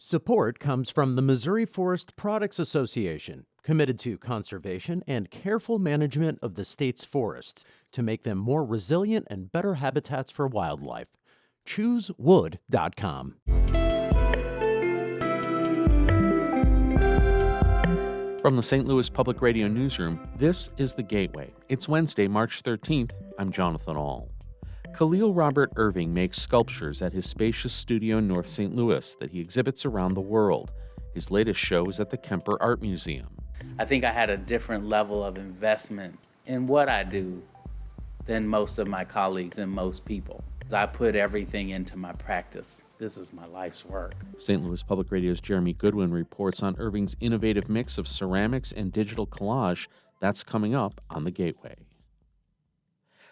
Support comes from the Missouri Forest Products Association, committed to conservation and careful management of the state's forests to make them more resilient and better habitats for wildlife. ChooseWood.com. From the St. Louis Public Radio Newsroom, this is The Gateway. It's Wednesday, March 13th. I'm Jonathan Ahl. Kahlil Robert Irving makes sculptures at his spacious studio in North St. Louis that he exhibits around the world. His latest show is at the Kemper Art Museum. I think I had a different level of investment in what I do than most of my colleagues and most people. I put everything into my practice. This is my life's work. St. Louis Public Radio's Jeremy Goodwin reports on Irving's innovative mix of ceramics and digital collage. That's coming up on The Gateway.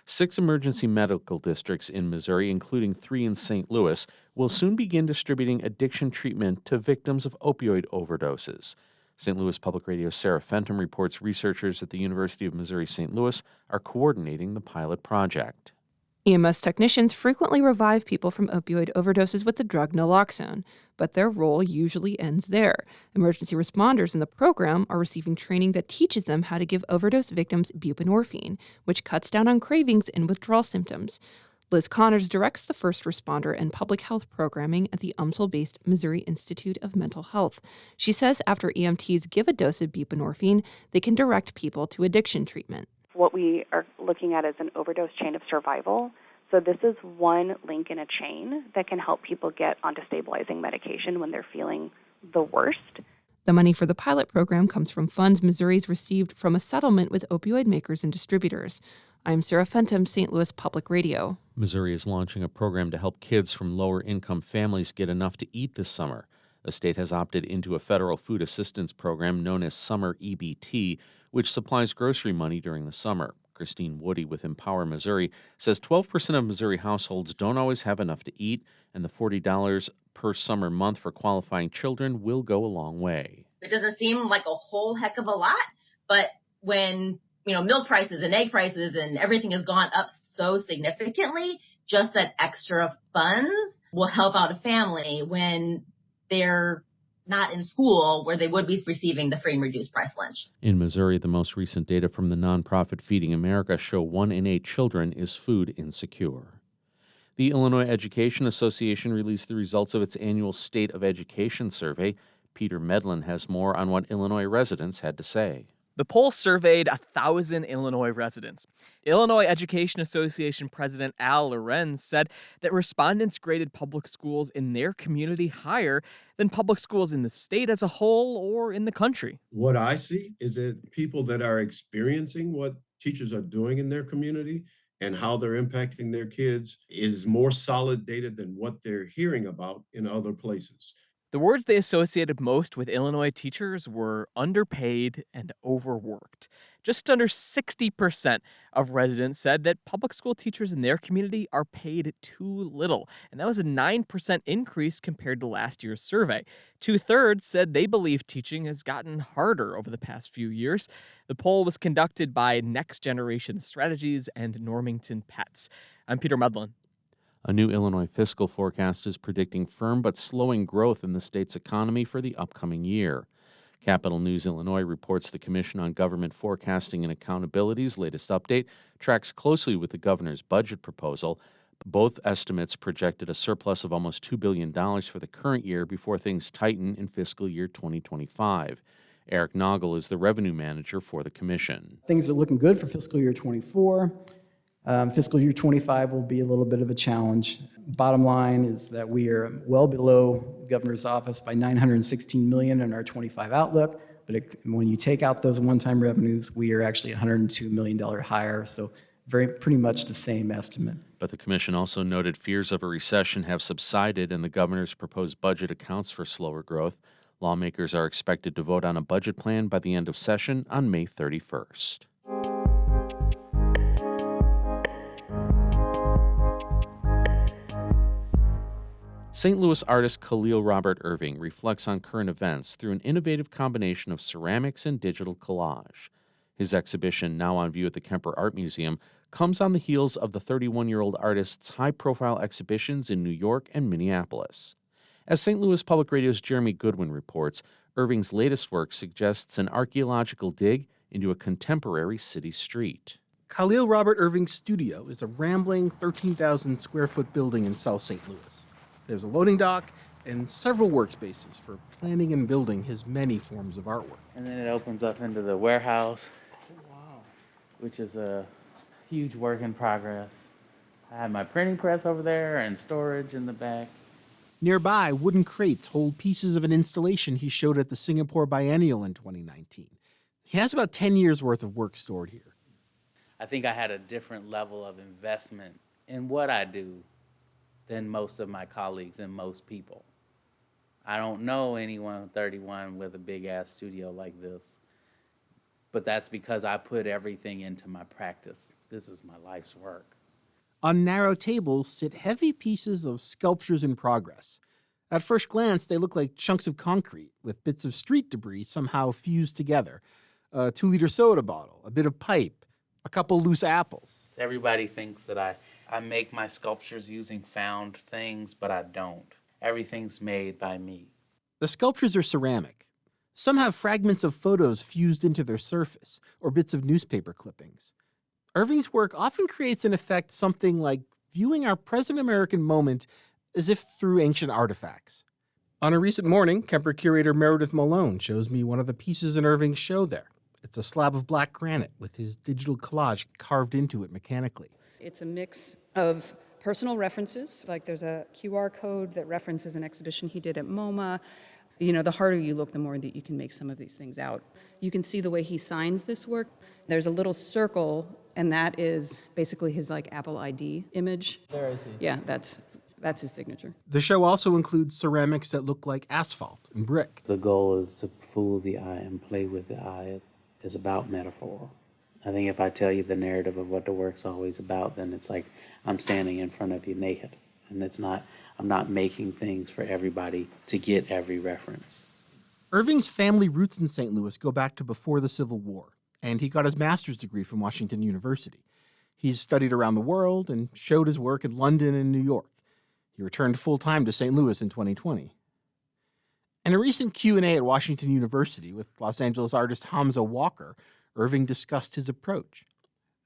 6 emergency medical districts in Missouri, including 3 in St. Louis, will soon begin distributing addiction treatment to victims of opioid overdoses. St. Louis Public Radio's Sarah Fenton reports researchers at the University of Missouri-St. Louis are coordinating the pilot project. EMS technicians frequently revive people from opioid overdoses with the drug naloxone, but their role usually ends there. Emergency responders in the program are receiving training that teaches them how to give overdose victims buprenorphine, which cuts down on cravings and withdrawal symptoms. Liz Connors directs the first responder and public health programming at the UMSL-based Missouri Institute of Mental Health. She says after EMTs give a dose of buprenorphine, they can direct people to addiction treatment. What we are looking at is an overdose chain of survival. So this is one link in a chain that can help people get onto stabilizing medication when they're feeling the worst. The money for the pilot program comes from funds Missouri's received from a settlement with opioid makers and distributors. I'm Sarah Fenton, St. Louis Public Radio. Missouri is launching a program to help kids from lower-income families get enough to eat this summer. The state has opted into a federal food assistance program known as Summer EBT, which supplies grocery money during the summer. Christine Woody with Empower Missouri says 12% of Missouri households don't always have enough to eat, and the $40 per summer month for qualifying children will go a long way. It doesn't seem like a whole heck of a lot, but when milk prices and egg prices and everything has gone up so significantly, just that extra funds will help out a family when they're not in school where they would be receiving the free and reduced price lunch. In Missouri, the most recent data from the nonprofit Feeding America show 1 in 8 children is food insecure. The Illinois Education Association released the results of its annual State of Education survey. Peter Medlin has more on what Illinois residents had to say. The poll surveyed 1,000 Illinois residents. Illinois Education Association President Al Lorenz said that respondents graded public schools in their community higher than public schools in the state as a whole or in the country. What I see is that people that are experiencing what teachers are doing in their community and how they're impacting their kids is more solid data than what they're hearing about in other places. The words they associated most with Illinois teachers were underpaid and overworked. Just under 60% of residents said that public school teachers in their community are paid too little, and that was a 9% increase compared to last year's survey. 2/3 said they believe teaching has gotten harder over the past few years. The poll was conducted by Next Generation Strategies and Normington Pets. I'm Peter Medlin. A new Illinois fiscal forecast is predicting firm but slowing growth in the state's economy for the upcoming year. Capital News Illinois reports the Commission on Government Forecasting and Accountability's latest update tracks closely with the governor's budget proposal. Both estimates projected a surplus of almost $2 billion for the current year before things tighten in fiscal year 2025. Eric Noggle is the revenue manager for the commission. Things are looking good for fiscal year 24. Fiscal year 25 will be a little bit of a challenge. Bottom line is that we are well below governor's office by $916 million in our 25 outlook. But when you take out those one-time revenues, we are actually $102 million higher. So pretty much the same estimate. But the commission also noted fears of a recession have subsided, and the governor's proposed budget accounts for slower growth. Lawmakers are expected to vote on a budget plan by the end of session on May 31st. St. Louis artist Kahlil Robert Irving reflects on current events through an innovative combination of ceramics and digital collage. His exhibition, now on view at the Kemper Art Museum, comes on the heels of the 31-year-old artist's high-profile exhibitions in New York and Minneapolis. As St. Louis Public Radio's Jeremy Goodwin reports, Irving's latest work suggests an archaeological dig into a contemporary city street. Kahlil Robert Irving's studio is a rambling 13,000 square foot building in South St. Louis. There's a loading dock and several workspaces for planning and building his many forms of artwork. And then it opens up into the warehouse, which is a huge work in progress. I have my printing press over there and storage in the back. Nearby, wooden crates hold pieces of an installation he showed at the Singapore Biennial in 2019. He has about 10 years' worth of work stored here. I think I had a different level of investment in what I do than most of my colleagues and most people. I don't know anyone 31 with a big-ass studio like this, but that's because I put everything into my practice. This is my life's work. On narrow tables sit heavy pieces of sculptures in progress. At first glance, they look like chunks of concrete with bits of street debris somehow fused together. A 2-liter soda bottle, a bit of pipe, a couple loose apples. Everybody thinks that I make my sculptures using found things, but I don't. Everything's made by me. The sculptures are ceramic. Some have fragments of photos fused into their surface, or bits of newspaper clippings. Irving's work often creates an effect something like viewing our present American moment as if through ancient artifacts. On a recent morning, Kemper curator Meredith Malone shows me one of the pieces in Irving's show there. It's a slab of black granite with his digital collage carved into it mechanically. It's a mix of personal references, like there's a QR code that references an exhibition he did at MoMA. You know, the harder you look, the more that you can make some of these things out. You can see the way he signs this work. There's a little circle, and that is basically his like Apple ID image. There I see. Yeah, that's his signature. The show also includes ceramics that look like asphalt and brick. The goal is to fool the eye and play with the eye. It's about metaphor. I think if I tell you the narrative of what the work's always about, then it's like I'm standing in front of you naked. And I'm not making things for everybody to get every reference. Irving's family roots in St. Louis go back to before the Civil War, and he got his master's degree from Washington University. He's studied around the world and showed his work in London and New York. He returned full-time to St. Louis in 2020. In a recent Q&A at Washington University with Los Angeles artist Hamza Walker, Irving discussed his approach.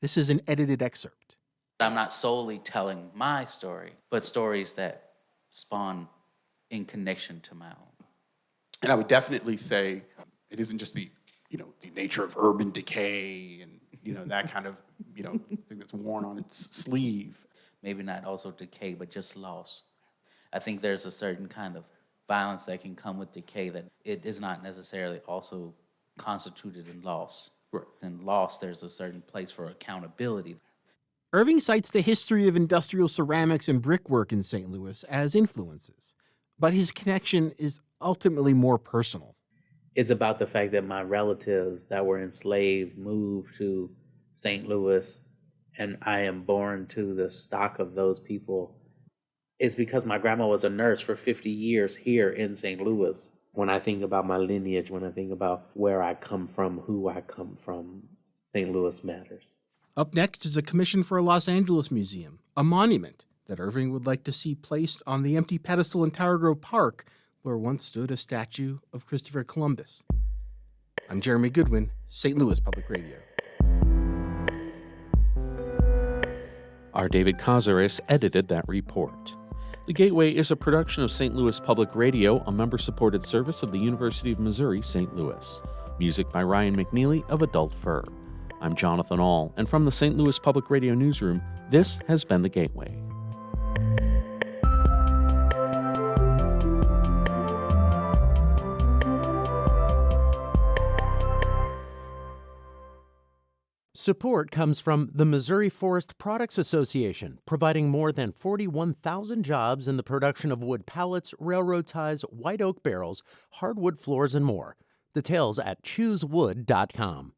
This is an edited excerpt. I'm not solely telling my story, but stories that spawn in connection to my own. And I would definitely say it isn't just the nature of urban decay and, that kind of, thing that's worn on its sleeve. Maybe not also decay, but just loss. I think there's a certain kind of violence that can come with decay that it is not necessarily also constituted in loss. Right. In loss, there's a certain place for accountability. Irving cites the history of industrial ceramics and brickwork in St. Louis as influences, but his connection is ultimately more personal. It's about the fact that my relatives that were enslaved moved to St. Louis, and I am born to the stock of those people. It's because my grandma was a nurse for 50 years here in St. Louis. When I think about my lineage, when I think about where I come from, who I come from, St. Louis matters. Up next is a commission for a Los Angeles museum, a monument that Irving would like to see placed on the empty pedestal in Tower Grove Park where once stood a statue of Christopher Columbus. I'm Jeremy Goodwin, St. Louis Public Radio. Our David Cazares edited that report. The Gateway is a production of St. Louis Public Radio, a member-supported service of the University of Missouri, St. Louis. Music by Ryan McNeely of Adult Fur. I'm Jonathan Ahl, and from the St. Louis Public Radio newsroom, this has been The Gateway. Support comes from the Missouri Forest Products Association, providing more than 41,000 jobs in the production of wood pallets, railroad ties, white oak barrels, hardwood floors, and more. Details at choosewood.com.